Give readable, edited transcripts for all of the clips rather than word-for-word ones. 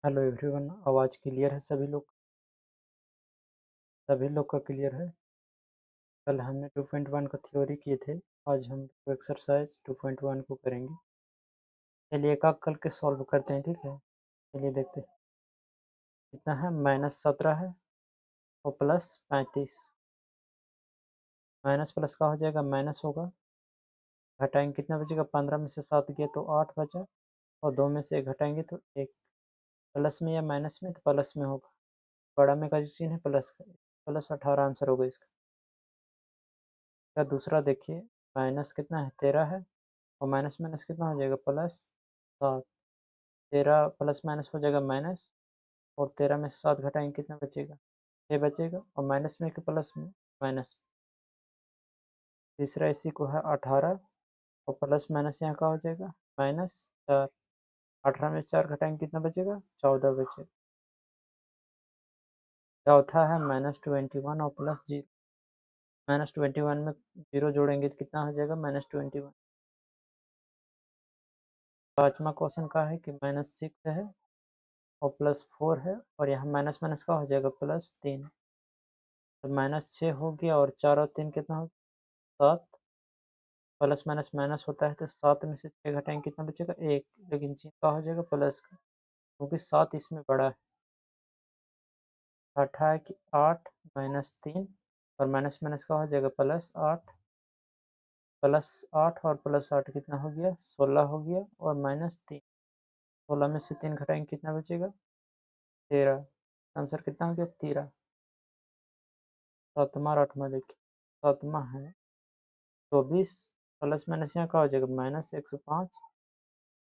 Hello everyone, आवाज़ clear है? सभी लोग का क्लियर है। कल हमने 2.1 का थ्योरी किए थे। आज हम एक्सरसाइज 2.1 को करेंगे। चलिए एक आध करके सॉल्व करते हैं, ठीक है। चलिए देखते हैं कितना है। -17 है और +35। माइनस प्लस का हो जाएगा, माइनस होगा। घटाएंगे कितना बचेगा? 15 में से 7 गया तो 8 बचा, और 2 में से 1 घटाएंगे तो 1। प्लस में या माइनस में? तो प्लस में होगा। बड़ा में का जो चिन्ह है प्लस का, +18 आंसर होगा इसका। क्या दूसरा देखिए, माइनस कितना है? 13 है, और माइनस माइनस कितना हो जाएगा? +7। 13 प्लस माइनस हो जाएगा माइनस, और 13 में 7 घटाएंगे कितना बचेगा? 6 बचेगा, और माइनस में कि प्लस में? माइनस। तीसरा इसी को है 18, और प्लस माइनस यहाँ का हो जाएगा -4। 18 में 4 घटाएंगे कितना बचेगा? 14 बचेगा। चौथा है -21 और +0। -21 में 0 जोड़ेंगे तो कितना हो जाएगा? -21। पांचवा क्वेश्चन का है कि -6 है और +4 है, और यहाँ माइनस माइनस का हो जाएगा +3। तो -6 हो गया, और 4 और 3 कितना हो? 7। प्लस माइनस माइनस होता है, तो 7 में से 6 घटाएंगे कितना बचेगा? 1। लेकिन चिन्ह का हो जाएगा प्लस का, क्योंकि 7 इसमें बड़ा है। छठा है कि 8 -3, और माइनस माइनस का हो जाएगा +8। +8 और +8 कितना हो गया? 16 हो गया, और -3। 16 में से 3 घटाएंगे कितना बचेगा? 13। आंसर कितना हो गया? 13। सातवां और आठवां देखिए। सातवां है 24, प्लस माइनस यहाँ का हो जाएगा -105,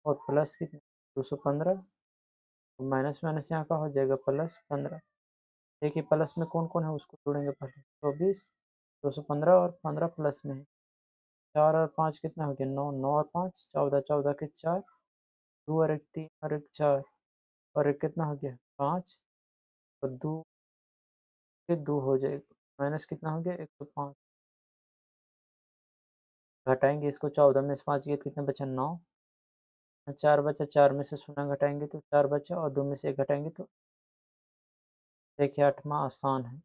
और प्लस कितना? 215, और माइनस माइनस यहाँ का हो जाएगा +15। देखिए प्लस में कौन कौन है उसको जोड़ेंगे पहले। 24, 215 और 15 प्लस में है। 4 और 5 कितना हो गया? 9। 9 और 5 14, 14 के 4, 2 और 1 3 और 1 4, और 1 कितना हो गया? 5, और 2 के 2 हो जाएगा। माइनस कितना हो गया? 105। घटाएंगे इसको, 14 में से 5 गया कितना बचा? 9। 4 बचा, 4 में से 0 घटाएंगे तो 4 बचा, और 2 में से 1 घटाएंगे तो। देखिए आठवां आसान है।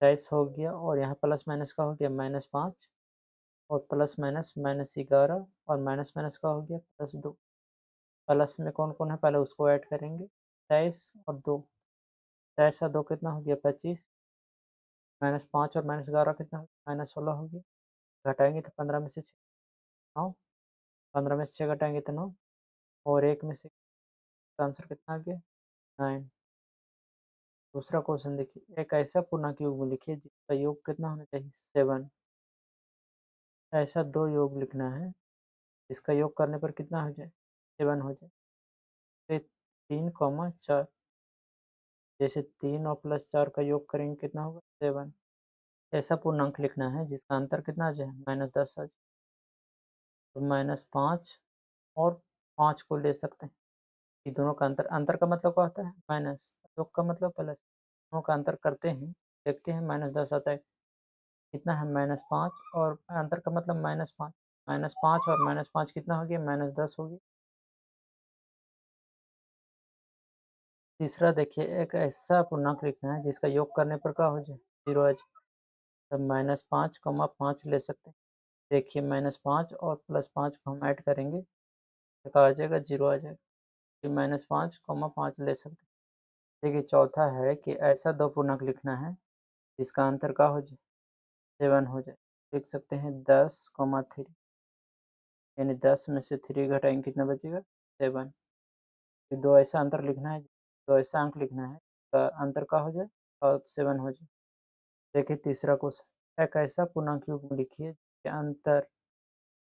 23 हो गया, और यहाँ प्लस माइनस का हो गया -5, और प्लस माइनस -11, और माइनस माइनस का हो गया +2। प्लस में कौन कौन है पहले उसको ऐड करेंगे। 23 और 2। 23 और 2 कितना हो गया? 25। -5 और -11 कितना हो गया? -16 हो गया। घटाएंगे तो 15 में से 6 9। 15 में से 6 घटाएंगे तो 9, और 1 में से आंसर कितना आ गया? 9। दूसरा क्वेश्चन देखिए, एक ऐसा पूर्णांक योग लिखिए जिसका योग कितना होना चाहिए? 7। ऐसा दो योग लिखना है जिसका योग करने पर कितना हो जाए? 7 हो जाए। फिर 3, 4, जैसे 3 और +4 का योग करेंगे कितना होगा? 7। ऐसा पूर्णांक लिखना है जिसका अंतर कितना आ जाए? -10 आ जाए। तो -5 और 5 को ले सकते हैं। ये दोनों का अंतर, अंतर का मतलब क्या होता है? माइनस, योग का मतलब प्लस। दोनों का अंतर करते हैं, देखते हैं -10 आता है कितना है? -5, और अंतर का मतलब -5। -5 और -5 कितना हो गया? -10 हो गया। तीसरा देखिए, एक ऐसा पूर्णांक लिखना है जिसका योग करने पर क्या हो जाए? 0 आ जाए। तब -5, 5 ले सकते हैं। देखिए -5 और +5 को हम ऐड करेंगे तो क्या आ जाएगा? 0 आ जाएगा। फिर -5, 5 ले सकते हैं। देखिए चौथा है कि ऐसा दो पूर्णांक लिखना है जिसका अंतर क्या हो जाए? 7 हो जाए। लिख सकते हैं 10, 3, यानी 10 में से 3 घटाएंगे कितना बचेगा? 7। फिर दो ऐसा अंतर लिखना है, दो ऐसा अंक लिखना है का अंतर का हो जाए और 7 हो जाए। देखिए तीसरा क्वेश्चन, एक ऐसा पूर्णांक युग्म लिखिए कि अंतर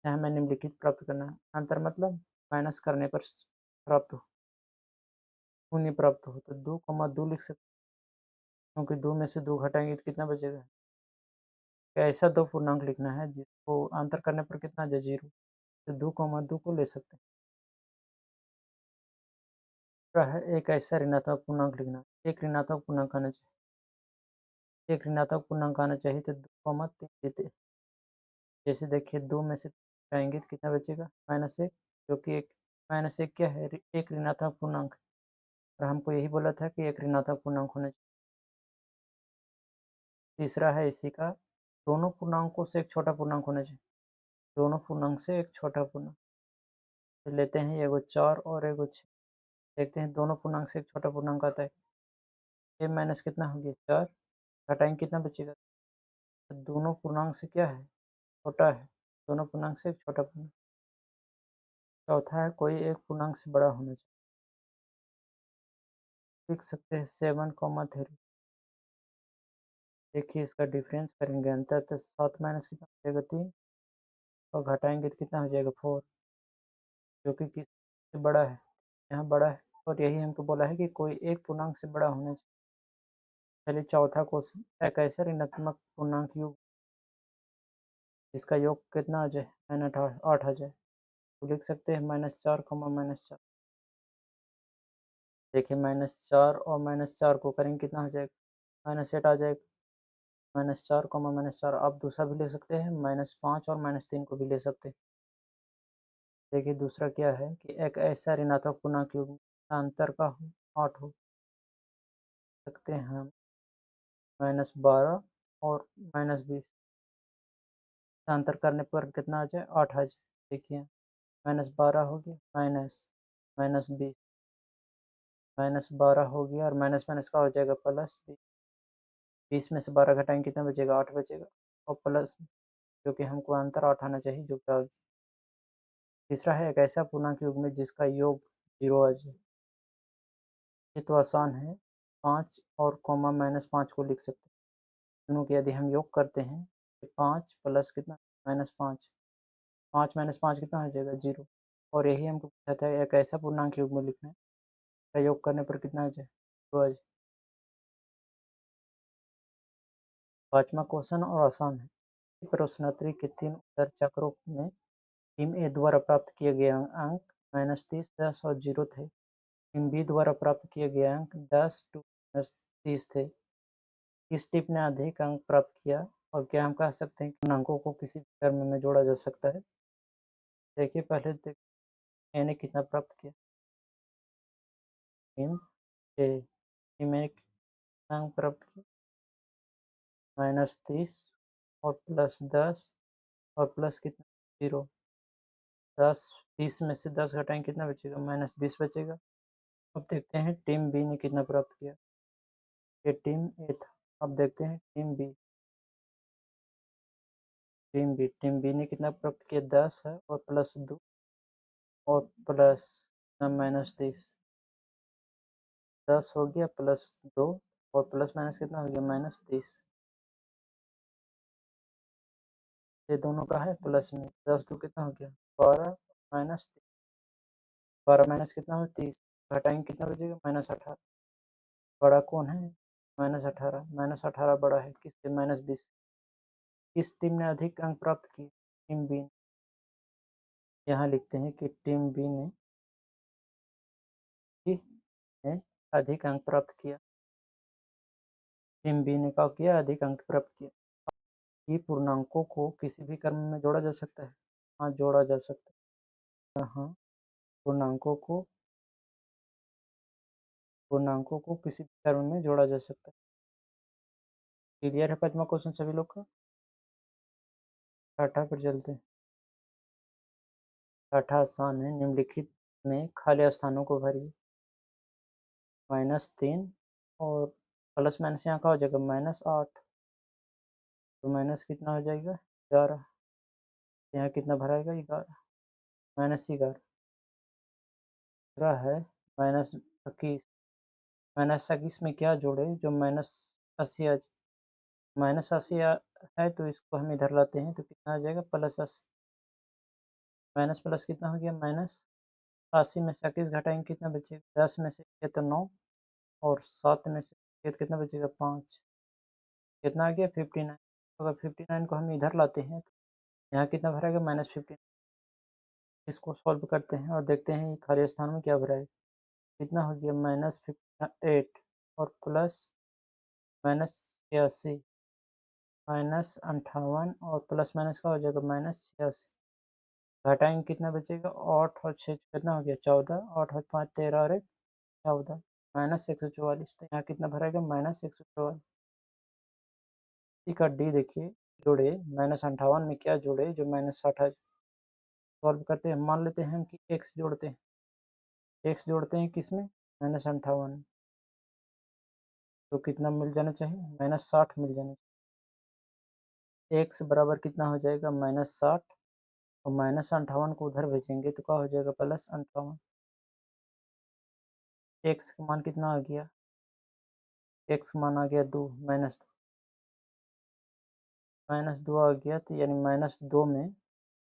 हमें निम्नलिखित प्राप्त करना है। अंतर मतलब माइनस करने पर प्राप्त हो, शून्य प्राप्त हो। तो 2, 2 लिख सकते, क्योंकि 2 में से 2 घटाएंगे तो कितना बचेगा? ऐसा दो पूर्णांक लिखना है जिसको अंतर करने पर कितना आ जाए? 0। तो 2, 2 को ले सकते हैं। दूसरा है एक ऐसा ऋणात्मक पूर्णांक लिखना, एक ऋणात्मक पूर्णांक आना चाहिए। एक ऋणात्मक पूर्णांक आना चाहिए तो 2, 3 देते। जैसे देखिए 2 में से घटाएंगे तो कितना बचेगा? -1, जो कि एक -1 क्या है? एक ऋणात्मक पूर्णांक। और हमको यही बोला था कि एक ऋणात्मक पूर्णांक होना चाहिए। तीसरा है इसी का, दोनों पूर्णांकों से एक छोटा पूर्णांक होना चाहिए। दोनों पूर्णांक से एक छोटा पूर्णांक। तो लेते हैं एगो 4 और एगो 6। देखते हैं दोनों पूर्णांक से एक छोटा पूर्णांक आता है। ये माइनस कितना हो गया 4, घटाएंगे कितना बचेगा। तो दोनों पूर्णांक से क्या है, छोटा है। दोनों पूर्णांक से एक छोटा पूर्णांक। चौथा है कोई एक पूर्णांक से बड़ा होना चाहिए। लिख सकते हैं 7,3। देखिए इसका डिफरेंस करेंगे अंतर, तो 7 माइनस कितना हो जाएगा 3, और घटाएंगे तो कितना हो जाएगा 4, जो कि किससे बड़ा है, यहाँ बड़ा है। और यही हमको बोला है कि कोई एक पूर्णांक से बड़ा होना चाहिए। चलिए चौथा क्वेश्चन, एक ऐसा ऋणात्मक पूर्णांक योग जिसका योग कितना आ जाए, -8 आ जाए। तो लिख सकते हैं -4, -4। देखिए -4 और -4 को करेंगे कितना हो जाएगा, -8 आ जाएगा। -4, -4 आप दूसरा भी ले सकते हैं, -5 और -3 को भी ले सकते हैं। देखिए दूसरा क्या है कि एक ऐसा ऋणात्मक पूर्णांक योग अंतर का 8 हो सकते हैं हम, -12 और -20 अंतर करने पर कितना आ जाए, 8 आ जाए। देखिए -12 हो गया, -20, -12 हो गया, और माइनस माइनस का हो जाएगा +20। 20 में से 12 घटाएंगे कितना बचेगा, 8 बचेगा। और प्लस, क्योंकि हमको अंतर 8 आना चाहिए, जो कि आ गया। तीसरा है एक ऐसा पूर्णांक योग में जिसका योग 0 आ जाए। ये तो आसान है, 5 और कॉमा -5 को लिख सकते हैं। दोनों के यदि हम योग करते हैं तो 5 प्लस कितना, -5, 5 -5 कितना हो जाएगा 0। और यही हमको पूछा था एक ऐसा पूर्णांक योग में लिखना है, का योग करने पर कितना आ जाए, 0 आ जाए। पाँचवा क्वेश्चन और आसान है। प्रश्नोत्तरी के 3 उत्तर चक्रों में टीम ए द्वारा प्राप्त किए गए अंक -30, 10 और 0 थे। टीम बी द्वारा प्राप्त किए गए अंक 10, 2, -30 थे। किस टीम ने अधिक अंक प्राप्त किया, और क्या हम कह सकते हैं कि उन अंकों को किसी भी टर्म में जोड़ा जा सकता है। देखिए पहले ए ने कितना प्राप्त किया, टीम ए, टीम ए ने कितना अंक प्राप्त किया, -30 और +10 और प्लस कितना 0। 10, 30 में से 10 घटाएंगे कितना बचेगा, -20 बचेगा। अब देखते हैं टीम बी ने कितना प्राप्त किया। ये टीम ए था। अब देखते हैं टीम बी। टीम बी ने कितना प्राप्त किया, 10 है और +2 और प्लस -30। 10 हो गया +2 और प्लस माइनस कितना हो गया, -30। ये दोनों का है प्लस में, 10 2 कितना हो गया 12, -30, 12 माइनस कितना हो 30, घटाएंगे कितना बचेगा, -18। बड़ा कौन है, -18, -18 बड़ा है किससे, -20। किस टीम ने अधिक अंक प्राप्त किए, टीम बी। यहाँ लिखते हैं कि टीम बी ने अधिक अंक प्राप्त किया। टीम बी ने क्या किया, अधिक अंक प्राप्त किया। ये पूर्णांकों को किसी भी क्रम में जोड़ा जा सकता है, हाँ जोड़ा जा सकता है। हाँ, पूर्णांकों को किसी भी क्रम में जोड़ा जा सकता है। क्लियर है पांचवा क्वेश्चन सभी लोग का। छठा पर चलते हैं। छठा आसान है, निम्नलिखित में खाली स्थानों को भरिए। -3 और प्लस माइनस यहाँ का हो जाएगा -8, तो माइनस कितना हो जाएगा 11। यहाँ कितना भराएगा 11, -11। दूसरा है -21। -21 में क्या जोड़े जो -80 आ जाए। -80 है तो इसको हम इधर लाते हैं तो कितना आ जाएगा, +80। माइनस प्लस कितना हो गया, -80 में से 21 घटाएंगे कितना बचेगा, 10 में से ये तो 9, और 7 में से ये तो कितना बचेगा 5, कितना आ गया 59। अगर 59 को हम इधर लाते हैं तो यहाँ कितना भराएगा, -59। इसको सॉल्व करते हैं और देखते हैं खाली स्थान में क्या भरा है। कितना हो गया, -58 और प्लस -86, -58 और प्लस माइनस का हो जाएगा -86। घटाएंगे कितना बचेगा, 8 और 6 कितना हो गया 14, 8 और 5 13 और 1 14, -144, तो यहाँ कितना भरेगा -144। इसी का डी देखिए, जोड़े -58 में क्या जोड़े जो -60 आ जाए। सॉल्व करते हैं, मान लेते हैं हम कि एक्स जोड़ते हैं, एक्स जोड़ते हैं किस में, -58, तो कितना मिल जाना चाहिए, -60 मिल जाना चाहिए। एक्स बराबर कितना हो जाएगा, -60, और -58 को उधर भेजेंगे तो क्या हो जाएगा, +58। एक्स का मान कितना आ गया, एक्स का मान आ गया 2, -2 आ गया, तो यानी -2 में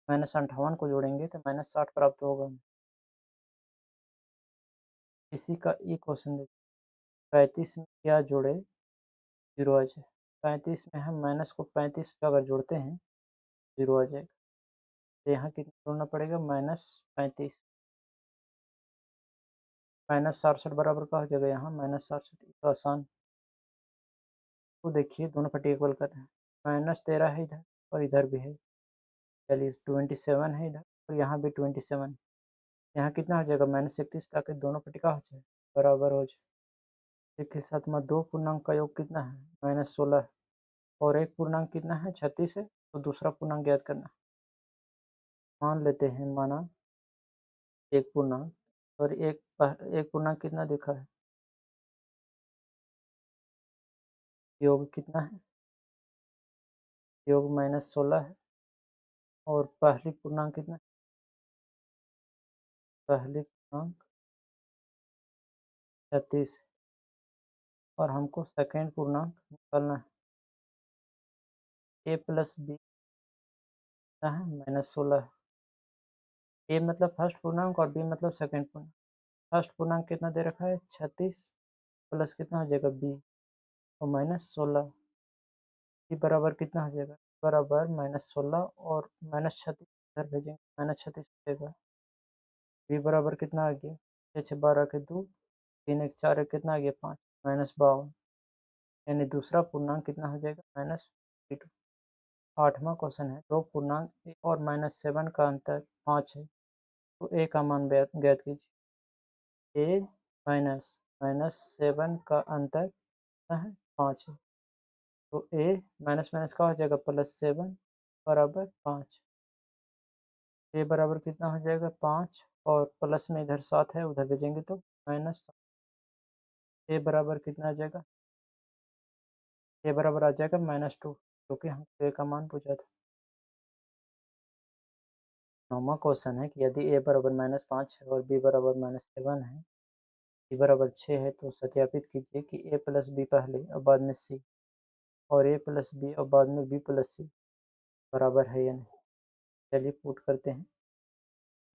-58 को जोड़ेंगे तो -60 प्राप्त होगा। इसी का एक क्वेश्चन देखिए, 35 में क्या जोड़े 0 आ जाए। 35 में हम माइनस को 35 पे अगर जोड़ते हैं 0 आ जाएगा, तो यहाँ कितना जोड़ना पड़ेगा, -35, -67 बराबर का हो जाएगा यहाँ -67, तो आसान। तो देखिए दोनों पट्टी इक्वल कर रहे हैं, -13 है इधर और इधर भी है, चलिए 27 है इधर और यहाँ भी 27, यहाँ कितना हो जाएगा, -31, ताकि दोनों पट्टी का हो जाए, बराबर हो जाए। एक के साथ में दो पूर्णांक का योग कितना है, -16, और एक पूर्णांक कितना है, 36 है, तो दूसरा पूर्णांक ज्ञात करना। मान लेते हैं, माना एक पूर्णांक, और एक पूर्णांक कितना देखा है, योग कितना है, योग -16 है, और पहली पूर्णांक कितना है, पहली पूर्णांक 36 है, और हमको सेकेंड पूर्णांक निकालना है, a प्लस बी कितना है, -16 है। ए मतलब फर्स्ट पूर्णांक और बी मतलब सेकेंड पूर्णांक। फर्स्ट पूर्णांक कितना दे रखा है, 36, प्लस कितना हो जाएगा बी, और -16, बी बराबर कितना हो जाएगा, बराबर -16 और -36 इधर भेजेंगे, -36 हो जाएगा। बी बराबर कितना आ गया, 6 6 12 के 2, 3 1 4 1 कितना आ गया 5, -52, यानी दूसरा पूर्णांक कितना हो जाएगा, -52। आठवां क्वेश्चन है, दो पूर्णांक ए और -7 का अंतर 5 है, तो ए का मान ज्ञात कीजिए। ए -7 का अंतर कितना है, 5 है, तो ए माइनस माइनस का हो जाएगा +7 बराबर 5। ए बराबर कितना हो जाएगा 5, और प्लस में इधर 7 है, उधर भेजेंगे तो -7। ए बराबर कितना आ जाएगा, ए बराबर आ जाएगा -2, क्योंकि हमको ए का मान पूछा था। नौवां क्वेश्चन है कि यदि ए बराबर -5 है और बी बराबर -7 है, बी बराबर 6 है, तो सत्यापित कीजिए कि ए प्लस बी पहले और बाद में सी, और ए प्लस बी और बाद में बी प्लस सी बराबर है या नहीं। चलिए पुट करते हैं,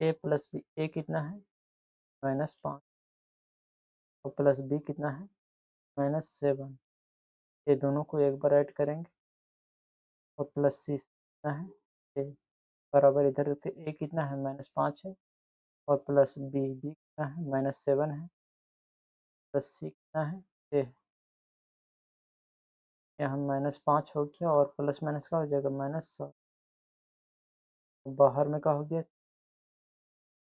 ए प्लस बी, ए कितना है -5, और प्लस बी कितना है -7, ये दोनों को एक बार ऐड करेंगे, और प्लस सी कितना है, ए बराबर इधर देखते, ए कितना है -5 है, और प्लस बी, बी कितना है -7 है, प्लस सी कितना है, ए, यहाँ -5 हो गया, और प्लस माइनस का हो जाएगा -7, बाहर में क्या हो गया,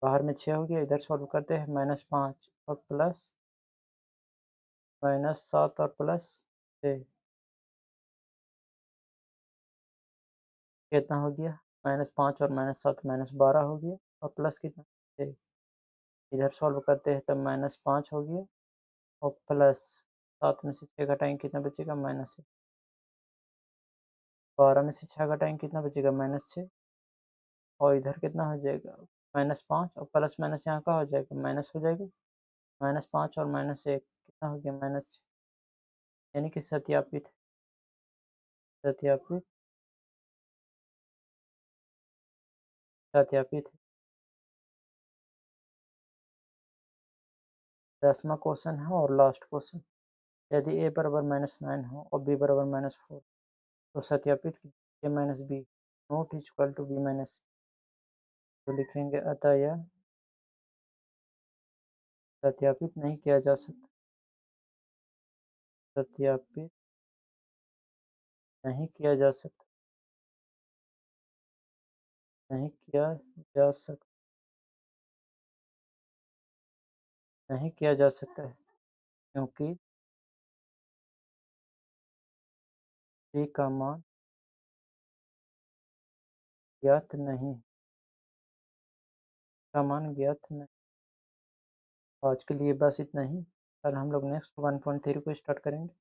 बाहर में 6 हो गया, इधर सॉल्व करते हैं, -5 और प्लस -7 और प्लस 6 कितना हो गया, -5 और -7 -12 हो गया, और प्लस कितना 6, इधर सॉल्व करते हैं तब -5 हो गया, और प्लस 7 में से 6 घटाएंगे कितना बचेगा, -1, 12 में से 6 घटाएंगे कितना बचेगा, -6, और इधर कितना हो जाएगा, -5, और प्लस माइनस यहाँ का हो जाएगा, माइनस हो जाएगा, -5 और -1 कितना हो गया, -6, यानी कि सत्यापित है, सत्यापित, सत्यापित है। 10वां क्वेश्चन है और लास्ट क्वेश्चन, यदि ए बराबर -9 हो और बी बराबर -4, तो सत्यापित कीजिए A minus B not equal to B minus C, तो लिखेंगे अतः यह सत्यापित नहीं किया जा सकता, सत्यापित नहीं किया जा सकता, नहीं किया जा सकता, नहीं किया जा सकता है। क्योंकि C का मान ज्ञात नहीं, का मान ज्ञात नहीं। आज के लिए बस इतना ही। कल हम लोग नेक्स्ट 1.3 को स्टार्ट करेंगे।